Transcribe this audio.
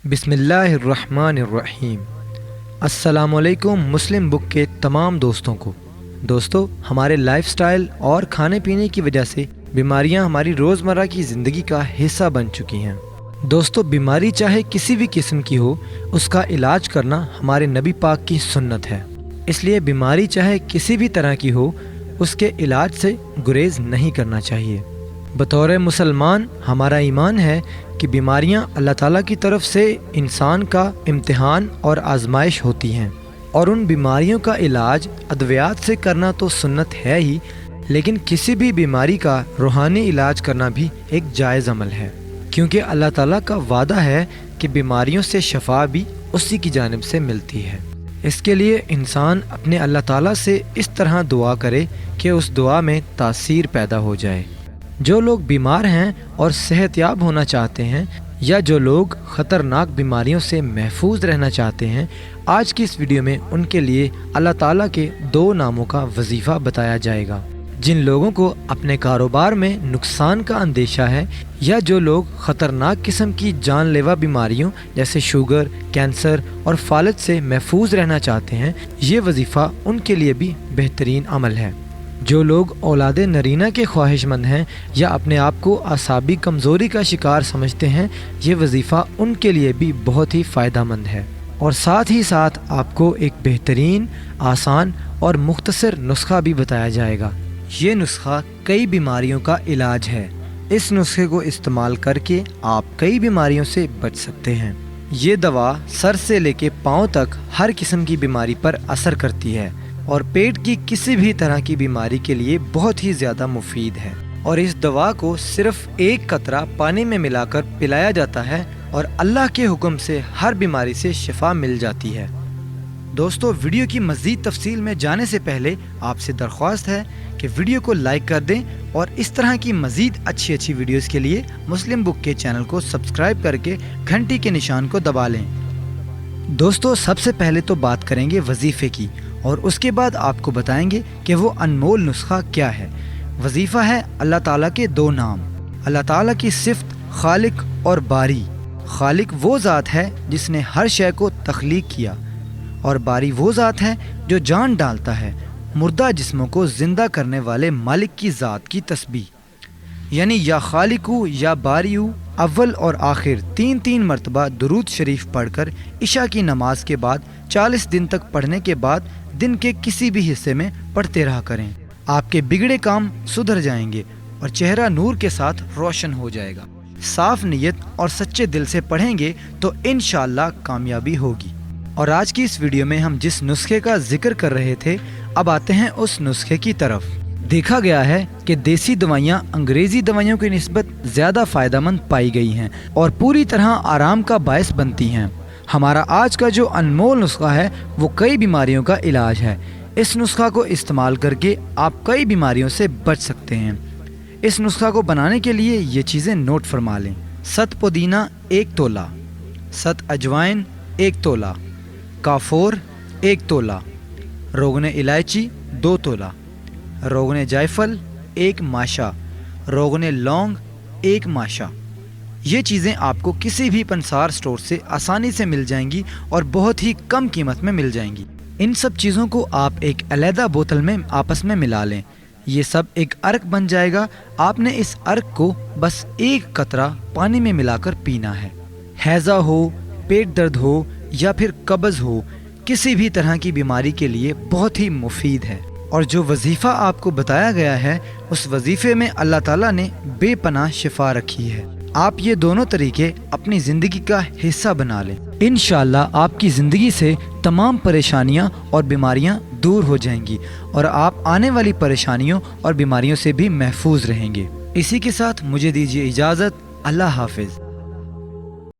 बिस्मिल्लाहिर्रहमानिर्रहीम। अस्सलामुअलैकुम मुस्लिम बुक के तमाम दोस्तों को। दोस्तों, हमारे लाइफस्टाइल और खाने पीने की वजह से बीमारियां हमारी रोज़मर्रा की ज़िंदगी का हिस्सा बन चुकी हैं। दोस्तों, बीमारी चाहे किसी भी किस्म की हो, उसका इलाज करना हमारे नबी पाक की सुन्नत है। इसलिए बीमारी चाहे किसी भी तरह की हो, उसके इलाज से गुरेज नहीं करना चाहिए। बतौर मुसलमान हमारा ईमान है कि बीमारियां अल्लाह ताला की तरफ से इंसान का इम्तिहान और आजमाइश होती हैं, और उन बीमारियों का इलाज अद्वियात से करना तो सुन्नत है ही, लेकिन किसी भी बीमारी का रूहानी इलाज करना भी एक जायज़ अमल है, क्योंकि अल्लाह ताला का वादा है कि बीमारियों से शफा भी उसी की जानिब से मिलती है। इसके लिए इंसान अपने अल्लाह ताला से इस तरह दुआ करे कि उस दुआ में तासीर पैदा हो जाए। जो लोग बीमार हैं और सेहतयाब होना चाहते हैं, या जो लोग ख़तरनाक बीमारियों से महफूज रहना चाहते हैं, आज की इस वीडियो में उनके लिए अल्लाह ताला के 2 नामों का वजीफ़ा बताया जाएगा। जिन लोगों को अपने कारोबार में नुकसान का अंदेशा है, या जो लोग ख़तरनाक किस्म की जानलेवा बीमारियों जैसे शुगर, कैंसर और फालज से महफूज रहना चाहते हैं, ये वजीफ़ा उनके लिए भी बेहतरीन अमल है। जो लोग औलाद नरीना के ख्वाहिशमंद हैं या अपने आप को असाबी कमज़ोरी का शिकार समझते हैं, ये वजीफ़ा उनके लिए भी बहुत ही फ़ायदेमंद है। और साथ ही साथ आपको एक बेहतरीन, आसान और मुख्तसर नुस्खा भी बताया जाएगा। ये नुस्खा कई बीमारियों का इलाज है। इस नुस्खे को इस्तेमाल करके आप कई बीमारियों से बच सकते हैं। ये दवा सर से लेके पाँव तक हर किस्म की बीमारी पर असर करती है, और पेट की किसी भी तरह की बीमारी के लिए बहुत ही ज़्यादा मुफीद है। और इस दवा को सिर्फ 1 कतरा पानी में मिलाकर पिलाया जाता है, और अल्लाह के हुक्म से हर बीमारी से शिफा मिल जाती है। दोस्तों, वीडियो की मज़ीद तफसील में जाने से पहले आपसे दरख्वास्त है कि वीडियो को लाइक कर दें, और इस तरह की मज़ीद अच्छी वीडियोज़ के लिए मुस्लिम बुक के चैनल को सब्सक्राइब करके घंटी के निशान को दबा लें। दोस्तों, सबसे पहले तो बात करेंगे वजीफ़े की, और उसके बाद आपको बताएंगे कि वो अनमोल नुस्खा क्या है। वजीफ़ा है अल्लाह ताला के 2 नाम। अल्लाह ताला की सिफ़त खालिक और बारी। खालिक वो ज़ात है जिसने हर शय को तख्लीक किया, और बारी वो ज़ात है जो जान डालता है। मुर्दा जिस्मों को ज़िंदा करने वाले मालिक की ज़ात की तस्बीह, यानी या खालिकू या बारीऊ, अव्वल और आखिर 3 मरतबा दुरूद शरीफ पढ़कर इशा की नमाज के बाद 40 दिन तक पढ़ने के बाद दिन के किसी भी हिस्से में पढ़ते रहा करें। आपके बिगड़े काम सुधर जाएंगे और चेहरा नूर के साथ रोशन हो जाएगा। साफ नीयत और सच्चे दिल से पढ़ेंगे तो इंशाअल्लाह कामयाबी होगी। और आज की इस वीडियो में हम जिस नुस्खे का जिक्र कर रहे थे, अब आते हैं उस नुस्खे की तरफ। देखा गया है कि देसी दवाइयाँ अंग्रेजी दवाइयों की निस्बत ज़्यादा फ़ायदेमंद पाई गई हैं और पूरी तरह आराम का बायस बनती हैं। हमारा आज का जो अनमोल नुस्खा है वो कई बीमारियों का इलाज है। इस नुस्खा को इस्तेमाल करके आप कई बीमारियों से बच सकते हैं। इस नुस्खा को बनाने के लिए ये चीज़ें नोट फरमा लें। 7 पुदीना 1 तोला, 7 अजवाइन 1 तोला, काफोर 1 तोला, रोगन इलायची 2 तोला, रोगन जायफल 1 माशा, रोगन लौंग 1 माशा। ये चीज़ें आपको किसी भी पंसार स्टोर से आसानी से मिल जाएंगी और बहुत ही कम कीमत में मिल जाएंगी। इन सब चीज़ों को आप एक अलहदा बोतल में आपस में मिला लें। ये सब एक अर्क बन जाएगा। आपने इस अर्क को बस 1 कतरा पानी में मिलाकर पीना है। हैज़ा हो, पेट दर्द हो या फिर कब्ज़ हो, किसी भी तरह की बीमारी के लिए बहुत ही मुफीद है। और जो वजीफ़ा आपको बताया गया है, उस वजीफ़े में अल्लाह ताला ने बेपनाह शिफा रखी है। आप ये दोनों तरीके अपनी ज़िंदगी का हिस्सा बना लें। इंशाअल्लाह आपकी ज़िंदगी से तमाम परेशानियां और बीमारियां दूर हो जाएंगी, और आप आने वाली परेशानियों और बीमारियों से भी महफूज रहेंगे। इसी के साथ मुझे दीजिए इजाज़त। अल्लाह हाफिज़।